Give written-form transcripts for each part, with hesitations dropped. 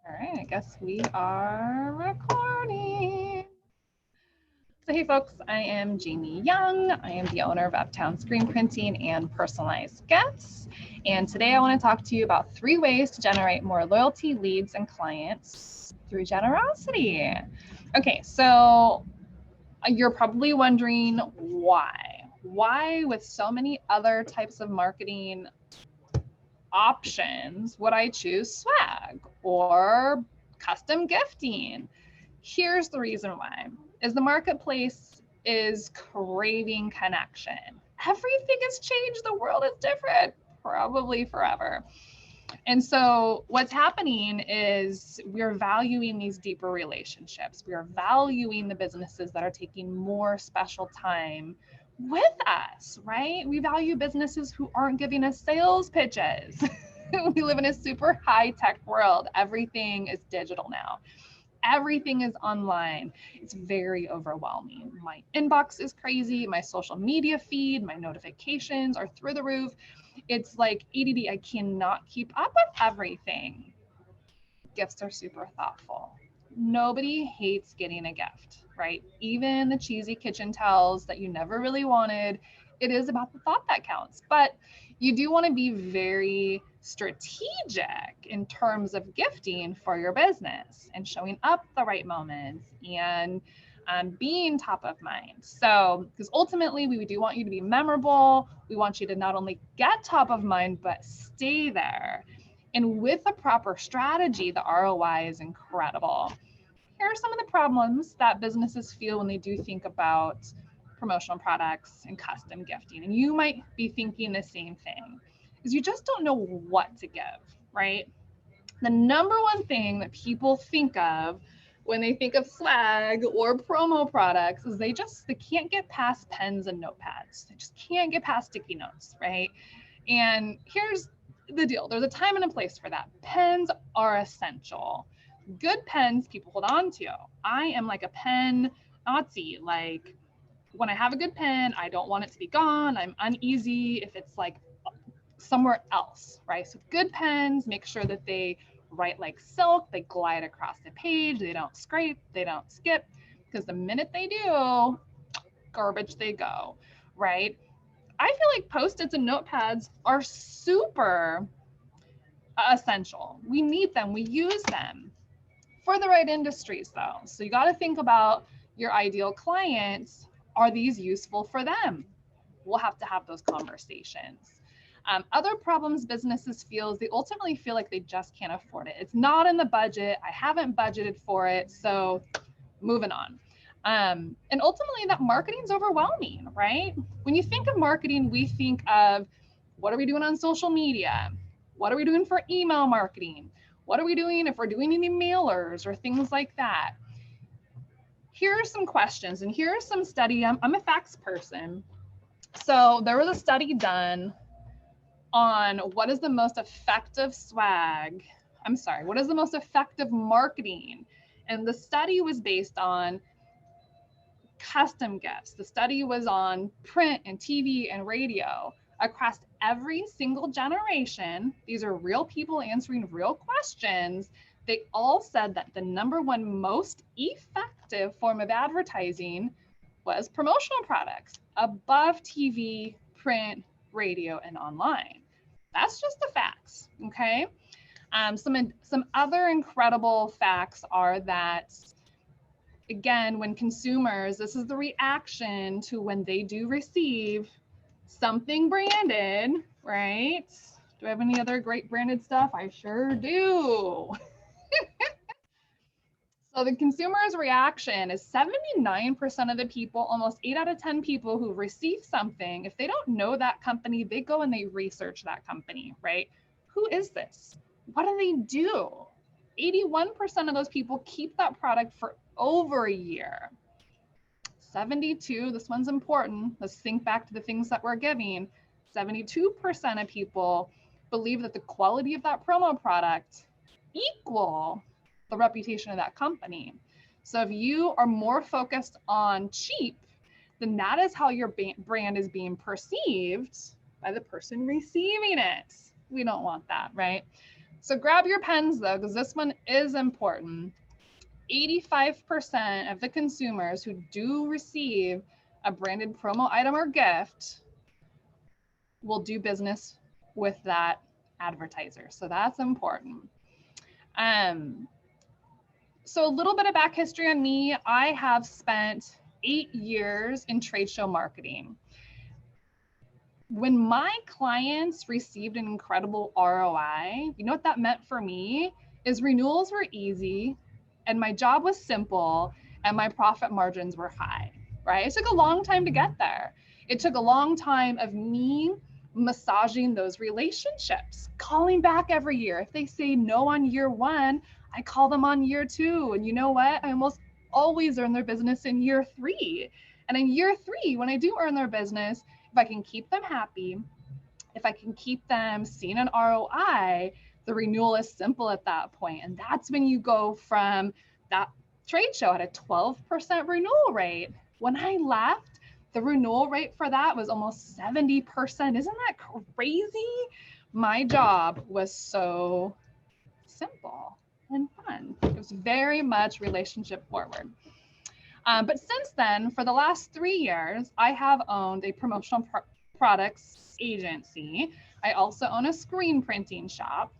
All right, I guess we are recording. So hey folks, I am Jamie Young. I am the owner of Uptown Screen Printing and Personalized Gifts. And today I want to talk to you about 3 ways to generate more loyalty, leads, and clients through generosity. Okay, so you're probably wondering why? Why, with so many other types of marketing options, would I choose swag or custom gifting? Here's the reason why. Is the marketplace is craving connection. Everything has changed. The world is different, probably forever. And so what's happening is we're valuing these deeper relationships. We are valuing the businesses that are taking more special time with us, right? We value businesses who aren't giving us sales pitches. We live in a super high tech world. Everything is digital now. Everything is online. It's very overwhelming. My inbox is crazy. My social media feed, my notifications are through the roof. It's like ADD. I cannot keep up with everything. Gifts are super thoughtful. Nobody hates getting a gift, right? Even the cheesy kitchen towels that you never really wanted. It is about the thought that counts. But you do want to be very strategic in terms of gifting for your business and showing up the right moments and being top of mind. So, because ultimately we do want you to be memorable. We want you to not only get top of mind, but stay there. And with the proper strategy, the ROI is incredible. Here are some of the problems that businesses feel when they do think about promotional products and custom gifting. And you might be thinking the same thing, is you just don't know what to give, right? The number one thing that people think of when they think of swag or promo products is they can't get past pens and notepads. They just can't get past sticky notes, right? And here's the deal. There's a time and a place for that. Pens are essential. Good pens people hold on to. I am like a pen Nazi. Like when I have a good pen, I don't want it to be gone. I'm uneasy if it's like somewhere else, right? So good pens, make sure that they write like silk, they glide across the page, they don't scrape, they don't skip, because the minute they do, garbage they go, right? I feel like Post-its and notepads are super essential. We need them, we use them for the right industries though. So you got to think about your ideal clients. Are these useful for them? We'll have to have those conversations. Other problems businesses feel is they ultimately feel like they just can't afford it. It's not in the budget. I haven't budgeted for it. So moving on. And ultimately that marketing is overwhelming, right? When you think of marketing, we think of what are we doing on social media? What are we doing for email marketing? What are we doing if we're doing any mailers or things like that? Here are some questions, and here's some study. I'm a facts person. So there was a study done on what is the most effective what is the most effective marketing? And the study was based on custom gifts. The study was on print and TV and radio across every single generation. These are real people answering real questions. They all said that the number one most effective form of advertising was promotional products above TV, print, radio, and online. That's just the facts, okay? Some other incredible facts are that, again, when consumers, this is the reaction to when they do receive something branded, right? Do I have any other great branded stuff? I sure do. So the consumer's reaction is 79% of the people, almost 8 out of 10 people who receive something, if they don't know that company, they go and they research that company, right? Who is this? What do they do? 81% of those people keep that product for over a year. 72, this one's important. Let's think back to the things that we're giving. 72% of people believe that the quality of that promo product equal the reputation of that company. So if you are more focused on cheap, then that is how your brand is being perceived by the person receiving it. We don't want that, right? So grab your pens though, because this one is important. 85% of the consumers who do receive a branded promo item or gift will do business with that advertiser. So that's important. So a little bit of back history on me. I have spent 8 years in trade show marketing. When my clients received an incredible ROI, you know what that meant for me is renewals were easy and my job was simple and my profit margins were high, right? It took a long time to get there. It took a long time of me massaging those relationships, calling back every year. If they say no on year one, I call them on year two. And you know what? I almost always earn their business in year three. And in year three, when I do earn their business, if I can keep them happy, if I can keep them seeing an ROI, the renewal is simple at that point. And that's when you go from that trade show at a 12% renewal rate. When I left, the renewal rate for that was almost 70%. Isn't that crazy? My job was so simple and fun. It was very much relationship forward. But since then, for the last 3 years, I have owned a promotional products agency. I also own a screen printing shop.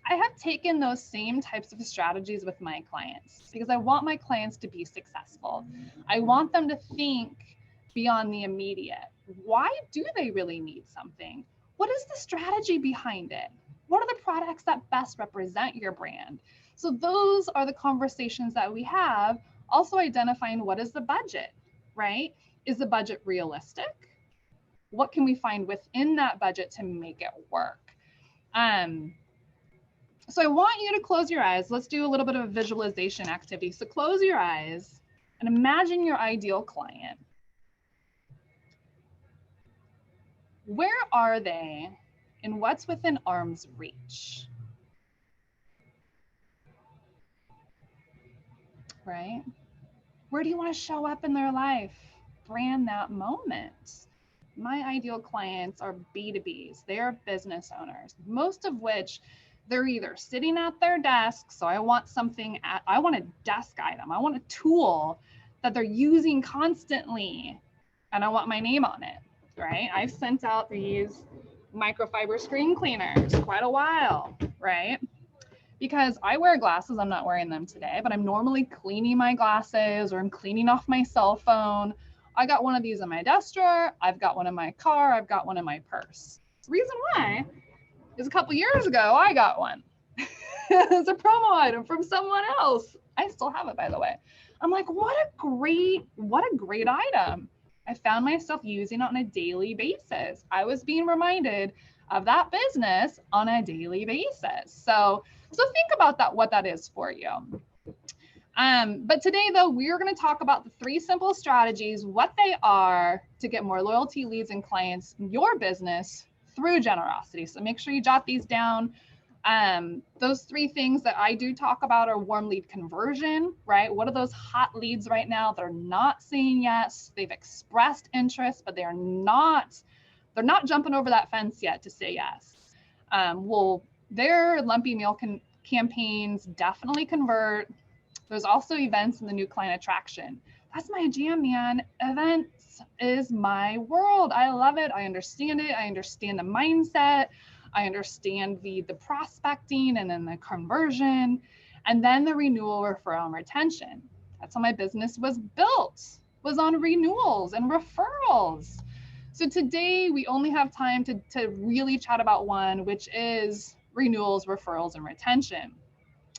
I have taken those same types of strategies with my clients because I want my clients to be successful. I want them to think beyond the immediate. Why do they really need something? What is the strategy behind it? What are the products that best represent your brand? So those are the conversations that we have. Also identifying what is the budget, right? Is the budget realistic? What can we find within that budget to make it work? So I want you to close your eyes. Let's do a little bit of a visualization activity. So close your eyes and imagine your ideal client. Where are they and what's within arm's reach? Right? Where do you want to show up in their life? Brand that moment. My ideal clients are B2Bs. They are business owners, most of which they're either sitting at their desk. So I want I want a desk item. I want a tool that they're using constantly. And I want my name on it, right? I've sent out these microfiber screen cleaners quite a while, right? Because I wear glasses, I'm not wearing them today, but I'm normally cleaning my glasses or I'm cleaning off my cell phone. I got one of these in my desk drawer. I've got one in my car. I've got one in my purse. The reason why is a couple years ago, I got one. It's a promo item from someone else. I still have it, by the way. I'm like, what a great item. I found myself using it on a daily basis. I was being reminded of that business on a daily basis. So think about that, what that is for you. But today, though, we're going to talk about the 3 simple strategies, what they are to get more loyalty, leads, and clients in your business through generosity. So make sure you jot these down. Those 3 things that I do talk about are warm lead conversion, right? What are those hot leads right now? They're not saying yes. They've expressed interest, but they're not jumping over that fence yet to say yes. Their Lumpy meal campaigns definitely convert. There's also events in the new client attraction. That's my jam, man. Events is my world. I love it. I understand it. I understand the mindset. I understand the prospecting and then the conversion, and then the renewal, referral, and retention. That's how my business was built, was on renewals and referrals. So today we only have time to really chat about one, which is renewals, referrals, and retention.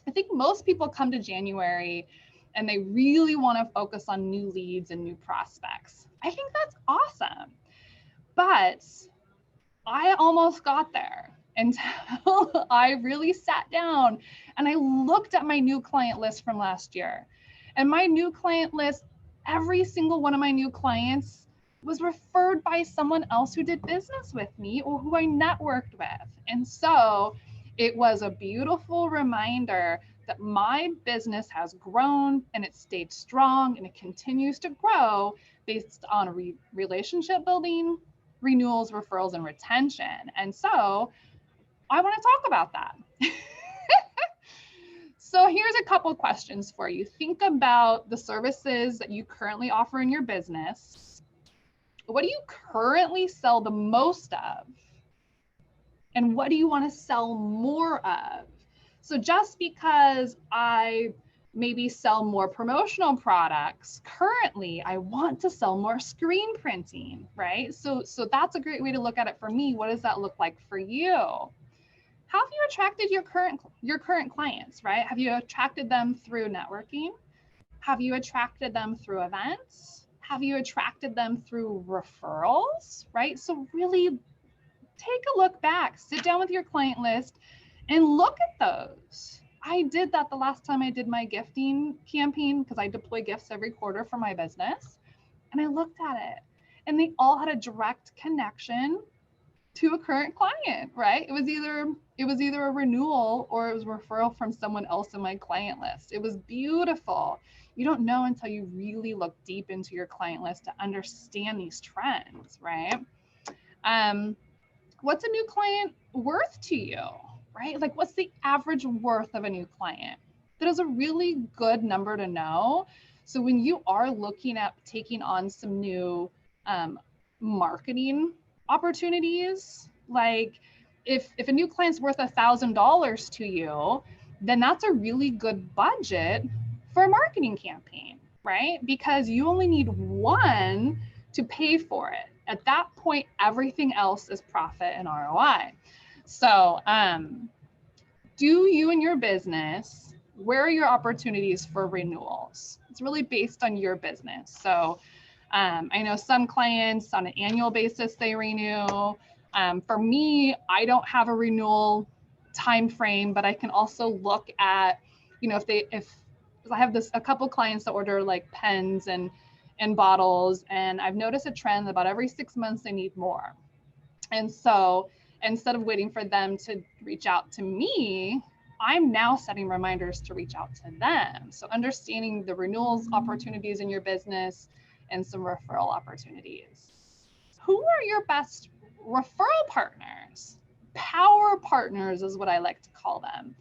I think most people come to January and they really want to focus on new leads and new prospects. I think that's awesome. But I almost got there until I really sat down and I looked at my new client list from last year. And my new client list, every single one of my new clients was referred by someone else who did business with me or who I networked with. And so it was a beautiful reminder that my business has grown and it stayed strong and it continues to grow based on relationship building, renewals, referrals, and retention. And so I want to talk about that. So here's a couple questions for you. Think about the services that you currently offer in your business. What do you currently sell the most of? And what do you want to sell more of? So just because I maybe sell more promotional products, currently I want to sell more screen printing, right? So that's a great way to look at it for me. What does that look like for you? How have you attracted your current clients, right? Have you attracted them through networking? Have you attracted them through events? Have you attracted them through referrals, right? So really take a look back, sit down with your client list and look at those. I did that the last time I did my gifting campaign because I deploy gifts every quarter for my business. And I looked at it and they all had a direct connection to a current client, right? It was either a renewal or it was a referral from someone else in my client list. It was beautiful. You don't know until you really look deep into your client list to understand these trends, right? What's a new client worth to you, right? Like what's the average worth of a new client? That is a really good number to know. So when you are looking at taking on some new marketing opportunities, like if a new client's worth $1,000 to you, then that's a really good budget for a marketing campaign, right? Because you only need one to pay for it. At that point, everything else is profit and ROI. So do you and your business, where are your opportunities for renewals? It's really based on your business. So I know some clients on an annual basis, they renew. For me, I don't have a renewal time frame, but I can also look at, you know, if I have a couple clients that order like pens and bottles, and I've noticed a trend that about every 6 months they need more. And so instead of waiting for them to reach out to me, I'm now setting reminders to reach out to them. So understanding the renewals opportunities in your business and some referral opportunities. Who are your best referral partners? Power partners is what I like to call them.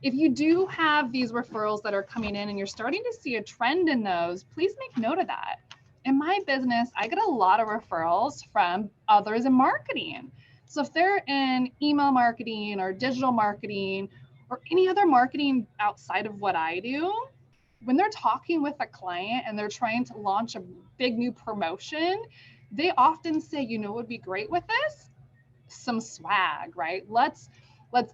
If you do have these referrals that are coming in and you're starting to see a trend in those, please make note of that. In my business, I get a lot of referrals from others in marketing. So if they're in email marketing or digital marketing or any other marketing outside of what I do, when they're talking with a client and they're trying to launch a big new promotion, they often say, you know what would be great with this? Some swag, right? Let's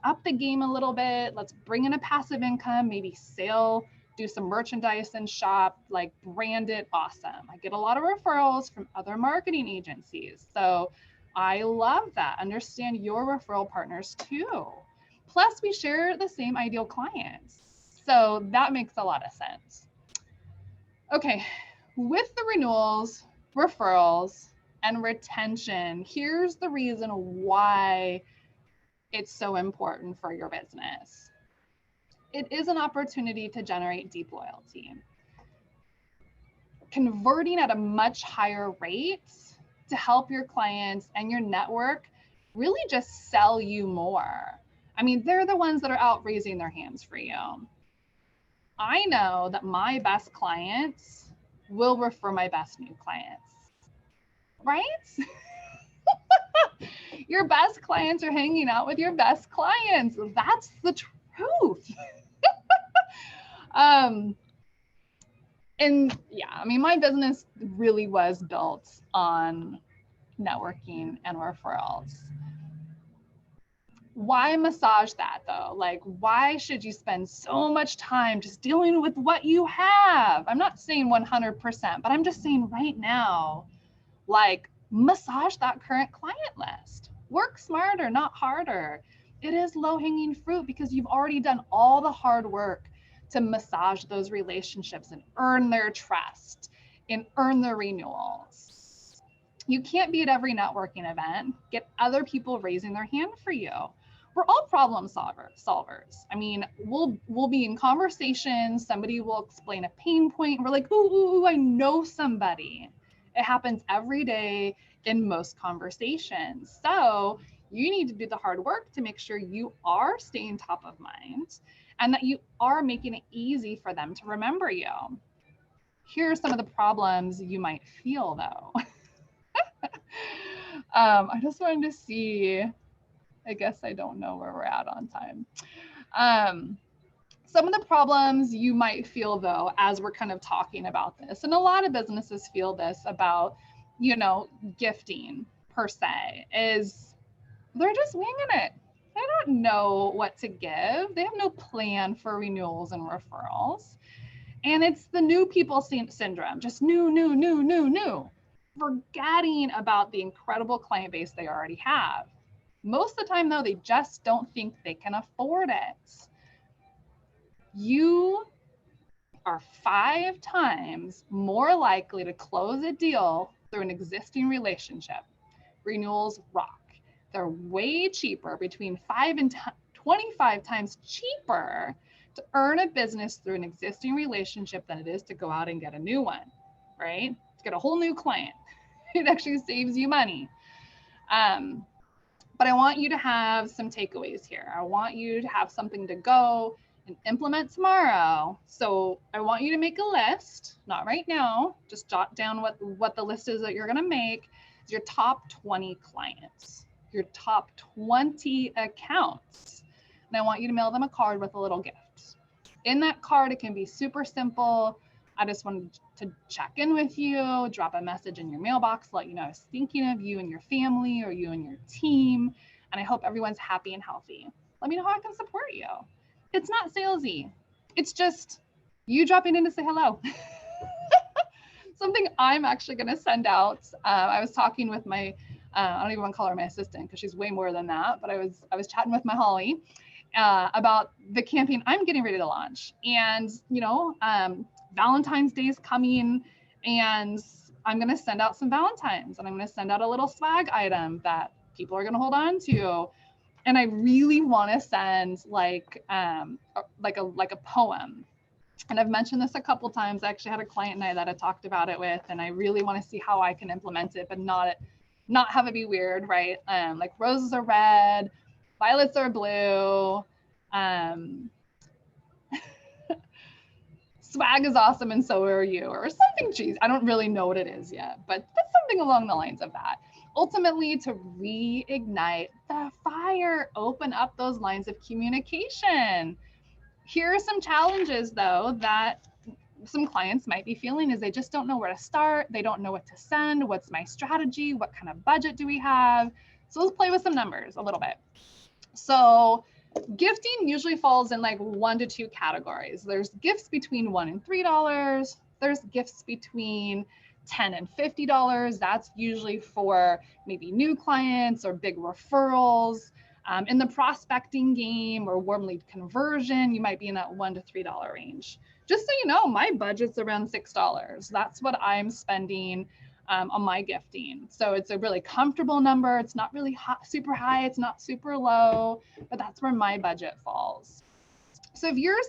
up the game a little bit. Let's bring in a passive income, maybe sell, do some merchandise and shop, like brand it awesome. I get a lot of referrals from other marketing agencies. So I love that. Understand your referral partners too. Plus we share the same ideal clients. So that makes a lot of sense. Okay, with the renewals, referrals, and retention, here's the reason why it's so important for your business. It is an opportunity to generate deep loyalty. Converting at a much higher rate to help your clients and your network really just sell you more. I mean, they're the ones that are out raising their hands for you. I know that my best clients will refer my best new clients, right? Your best clients are hanging out with your best clients. That's the truth. And yeah, I mean, my business really was built on networking and referrals. Why massage that though? Like, why should you spend so much time just dealing with what you have? I'm not saying 100%, but I'm just saying right now, like, massage that current client list. Work smarter, not harder. It is low-hanging fruit because you've already done all the hard work to massage those relationships and earn their trust and earn their renewals. You can't be at every networking event. Get other people raising their hand for you. We're all problem solvers. I mean, we'll be in conversations, somebody will explain a pain point, and we're like, ooh, I know somebody. It happens every day in most conversations. So You need to do the hard work to make sure you are staying top of mind and that you are making it easy for them to remember you. Here are some of the problems you might feel though. I just wanted to see, I guess I don't know where we're at on time. Some of the problems you might feel though, as we're kind of talking about this, and a lot of businesses feel this about, gifting per se, is they're just winging it. They don't know what to give. They have no plan for renewals and referrals. And it's the new people syndrome, just new, forgetting about the incredible client base they already have. Most of the time though, they just don't think they can afford it. You are 5 times more likely to close a deal through an existing relationship. Renewals rock. They're way cheaper, between 5 and 25 times cheaper to earn a business through an existing relationship than it is to go out and get a new one, right? To get a whole new client. It actually saves you money. But I want you to have some takeaways here. I want you to have something to go and implement tomorrow. So I want you to make a list, not right now, just jot down what the list is that you're going to make. Is your top 20 clients, your top 20 accounts. And I want you to mail them a card with a little gift. In that card, it can be super simple. I just wanted to check in with you, drop a message in your mailbox, let you know I was thinking of you and your family or you and your team. And I hope everyone's happy and healthy. Let me know how I can support you. It's not salesy. It's just you dropping in to say hello. Something I'm actually going to send out. I was talking with my, I don't even want to call her my assistant because she's way more than that, but I was chatting with my Holly about the campaign I'm getting ready to launch. And, Valentine's Day is coming, and I'm going to send out some Valentines, and I'm going to send out a little swag item that people are going to hold on to. And I really want to send like a poem. And I've mentioned this a couple times. I actually had a client and I that I talked about it with, and I really want to see how I can implement it, but not have it be weird, right? Like roses are red, violets are blue. Swag is awesome and so are you, or something cheesy. I don't really know what it is yet, but that's something along the lines of that. Ultimately, to reignite the fire, open up those lines of communication. Here are some challenges though that some clients might be feeling, is they just don't know where to start. They don't know what to send. What's my strategy? What kind of budget do we have? So let's play with some numbers a little bit. So gifting usually falls in like 1 to 2 categories. There's gifts between $1 and $3. There's gifts between $10 and $50. That's usually for maybe new clients or big referrals. In the prospecting game or warm lead conversion, you might be in that $1 to $3 range. Just so you know, my budget's around $6. That's what I'm spending on my gifting. So it's a really comfortable number. It's not really super high. It's not super low, but that's where my budget falls. So if you're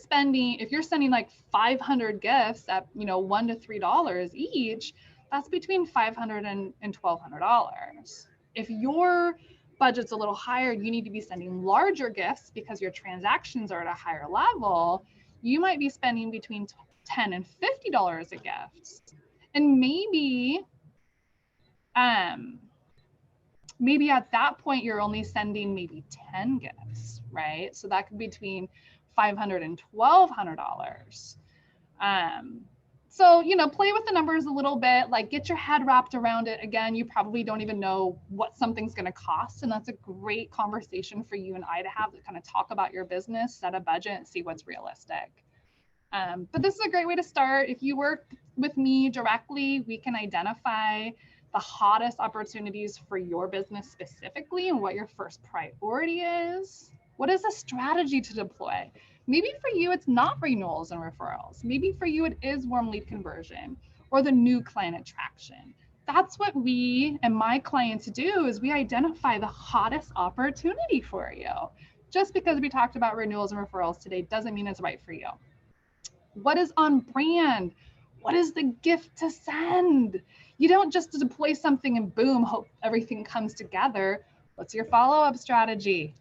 sending like 500 gifts at, $1 to $3 each, that's between $500 and $1,200. If your budget's a little higher, you need to be sending larger gifts because your transactions are at a higher level. You might be spending between $10 and $50 a gift. And maybe at that point, you're only sending maybe 10 gifts, right? So that could be between $500 and $1,200. So, play with the numbers a little bit, like get your head wrapped around it. Again, you probably don't even know what something's going to cost. And that's a great conversation for you and I to have, to kind of talk about your business, set a budget, and see what's realistic. But this is a great way to start. If you work with me directly, we can identify the hottest opportunities for your business specifically and what your first priority is. What is a strategy to deploy? Maybe for you, it's not renewals and referrals. Maybe for you, it is warm lead conversion or the new client attraction. That's what we and my clients do, is we identify the hottest opportunity for you. Just because we talked about renewals and referrals today doesn't mean it's right for you. What is on brand? What is the gift to send? You don't just deploy something and boom, hope everything comes together. What's your follow-up strategy?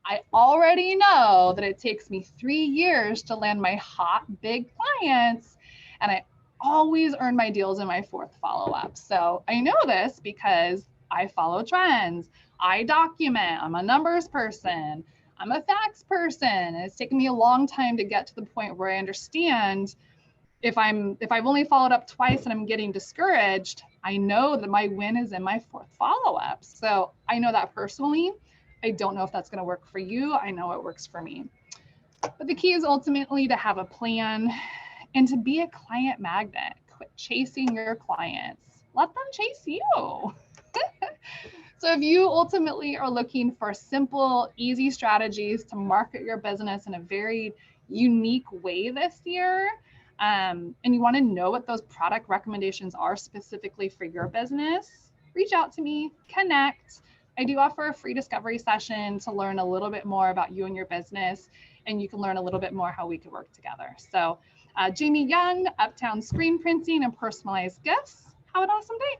I already know that it takes me 3 years to land my hot, big clients, and I always earn my deals in my 4th follow-up. So I know this because I follow trends. I document. I'm a numbers person. I'm a facts person. And it's taken me a long time to get to the point where I understand if I've only followed up twice and I'm getting discouraged, I know that my win is in my 4th follow-up. So I know that personally. I don't know if that's going to work for you. I know it works for me. But the key is ultimately to have a plan and to be a client magnet. Quit chasing your clients. Let them chase you. So if you ultimately are looking for simple, easy strategies to market your business in a very unique way this year, and you want to know what those product recommendations are specifically for your business, reach out to me, connect. I do offer a free discovery session to learn a little bit more about you and your business, and you can learn a little bit more how we could work together. So Jamie Young, Uptown Screen Printing and Personalized Gifts. Have an awesome day.